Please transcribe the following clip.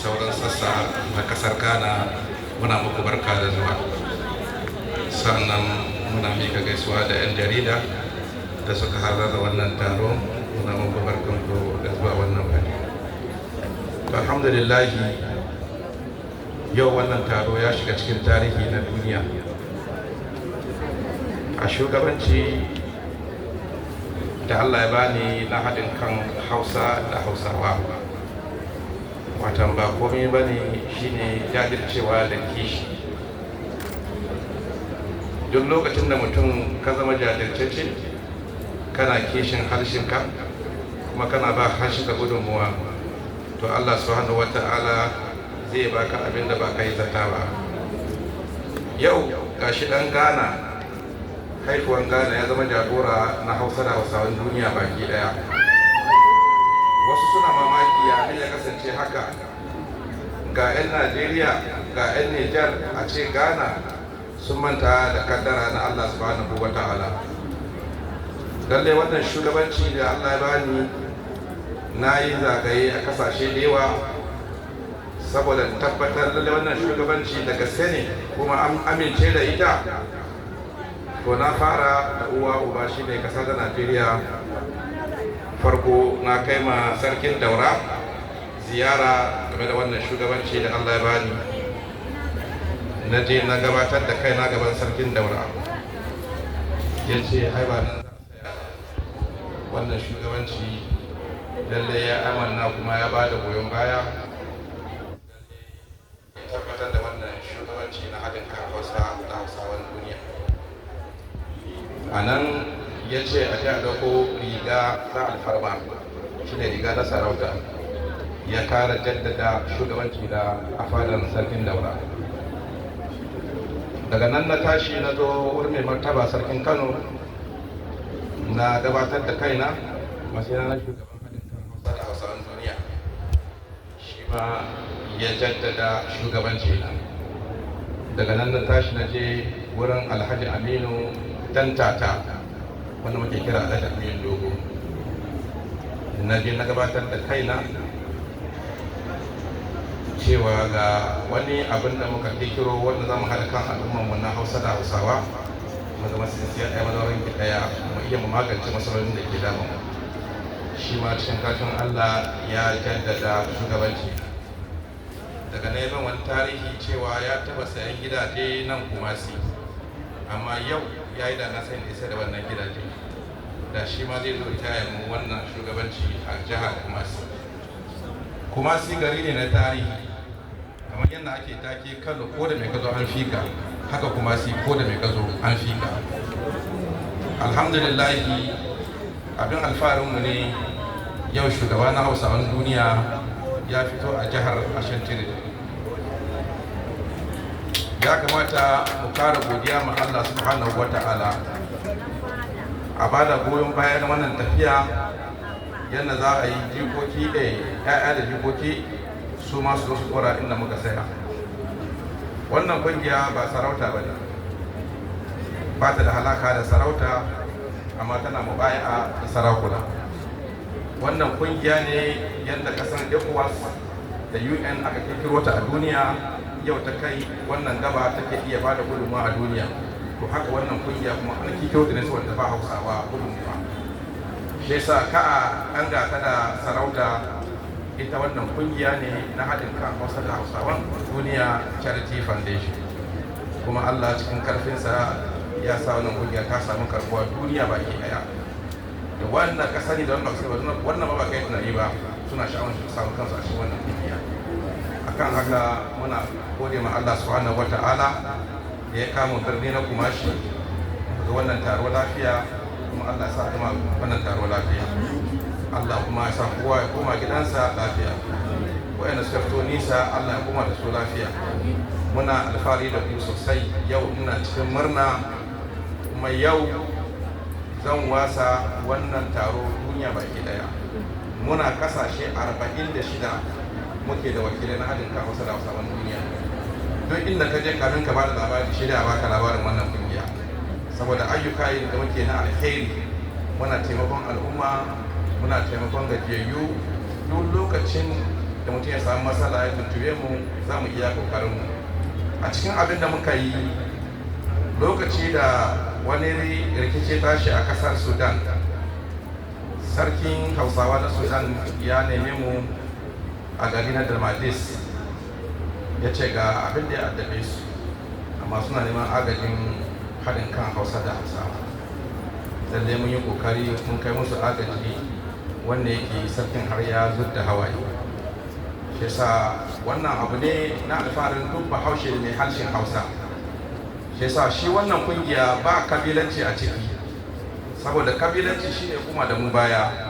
sauran sassa na kasar Ghana muna muku barka da zuwa. Sannan muna mika gaisuwa da 'yan jarida da suka halarta wannan taro, muna muku barkanku da zuwa wannan wani. Alhamdulillahi, yau wannan taro ya shiga cikin tarihi na duniya. A shugabanci da Allah ya bani na haɗin kan Hausa da Hausawa, watan ba komai ba ne shine jajircewa da kishi. Duk lokacin da mutum ka zama jajirtacce, kana kishin harshenka kuma kana ba harshenka gudunmuwa, to Allah subhanahu wata'ala zai baka abin da ba ka yi zata ba. Yau gashi ɗan Ghana, haifuwan Ghana ya zama jagora na Hausa da Hausawan duniya baki daya. Wasu suna mamaki ya ya kasance haka, ga 'yan Najeriya ga 'yan Nijar a ce Ghana sun manta da kaddara na Allah subhanahu wa ta'ala. Lalle wannan shugabanci da Allah ya bani, na yi zagaye a kasashe da yawa saboda tabbatar lalle wannan shugabanci da gaske ne kuma an amince da ita. To na fara da uwa uba shi ne kasa da Najeriya. Farko na kai ma sarkin Daura ziyara game da wannan shugabanci da Allah ya bani. Na je na gabatar da kai na gaban sarkin Daura, ya ce haiba nan wannan shugabanci lalle ya amanna kuma ya ba da goyon baya, tabbatar da wannan shugabanci na haɗin kan Hausa da Hausawan duniya. A nan ya ce a ji a ɗauko riga na alfarma, shi ne riga na sarauta, ya kara jaddada shugabanci da a fadar sarkin Daura. Daga nan na tashi na zo wurin mai martaba sarkin Kano, na gabatar da kaina matsayin na shugaban haɗin kan Hausa da Hausawan duniya, shi ma ya jaddada shugabanci na. Daga nan na tashi na je wurin Alhaji Aminu Dantata, wanda muke kira Alhaji Aminu Dogo. Na je na gabatar da kaina cewa ga wani abin da muka kiro wanda za mu haɗa kan al'ummarmu na Hausa da Hausawa, mu zama sinsiya ɗaya madaurin ki ɗaya, mu iya mu magance matsalolin da ke damun. Shi ma cikin kashin Allah ya jaddada shugabanci. Daga neman wani tarihi cewa ya taɓa sayan gidaje nan Kumasi, amma yau ya yi da na sani isa da wannan gidaje, da shi ma zai zo ita mu wannan shugabanci a jihar Kumasi. Kumasi gari ne na tarihi, kamar yadda ake take Kano ko da mai gazo an fika, haka Kumasi ko da mai gazo an fika. Alhamdulillahi, abin alfaharinmu ne yau shugaba na Hausawan duniya ya fito a jihar Ashanti. Ya kamata mu kara godiya ma Allah subhanahu wa ta'ala a bada goyon baya na wannan tafiya, yadda za a yi jikoki da ya'ya da jikoki su ma su zo su tsora inda muka saya. Wannan kungiya ba sarauta ba ne, ba ta da halaka da sarauta, amma tana mubaya'a da sarakuna. Wannan kungiya ne yadda kasan ECOWAS da UN aka kirkiro ta a duniya, yau ta kai wannan gaba take iya bada gudunmawa a duniya. To haka wannan kungiya kuma an kirkiro ta ne saboda ba Hausawa gudunmawa. Shi yasa ka an ga ta da sarauta, ita wannan kungiya ne na haɗin kan Hausa da Hausawan duniya Charity Foundation. Kuma Allah cikin karfinsa ya sa wannan kungiya ta samu karbuwa duniya baki ɗaya. Da wannan ka sani da wannan ba kai tunani ba, suna sha'awar su samu kansu a cikin wannan kungiya. Akan haka muna gode ma Allah subhanahu wata'ala da ya kama birni na Kumashi ga wannan taro lafiya, kuma Allah ya sa kuma wannan taro lafiya. Allah kuma ya sa kowa ya koma gidansa lafiya. Wayanda suka fito nisa, Allah ya koma da su lafiya. Muna alfahari da ku sosai. Yau ina cikin murna, kuma yau zan wasa wannan taro duniya baki daya. Muna kasashe 46 muke da wakilai na haɗin kan Hausa da Hausawan duniya. Duk inda ka je kamin ka bada labari, shirya baka labarin wannan kungiya, saboda ayyuka yin da muke na alheri. Muna taimakon al'umma, muna taimakon gajiyayyu. Duk lokacin da mutum ya samu matsala ya tuntube mu za mu iya kokarin mu. A cikin abin da muka yi lokaci da wani rikici tashi a kasar Sudan, sarkin Hausawa na Sudan ya neme mu a gari na Dalmadis, ya ce ga abin da ya addabe su, amma suna neman agajin haɗin kan Hausa da Hausawa. Lallai mun yi kokari mun kai musu agaji wanda yake sarkin har ya zudda hawaye. Shi yasa wannan abu ne na alfaharin duk Bahaushe da mai harshen Hausa. Shi yasa shi wannan kungiya ba kabilanci a ciki, saboda kabilanci shine kuma da mu baya.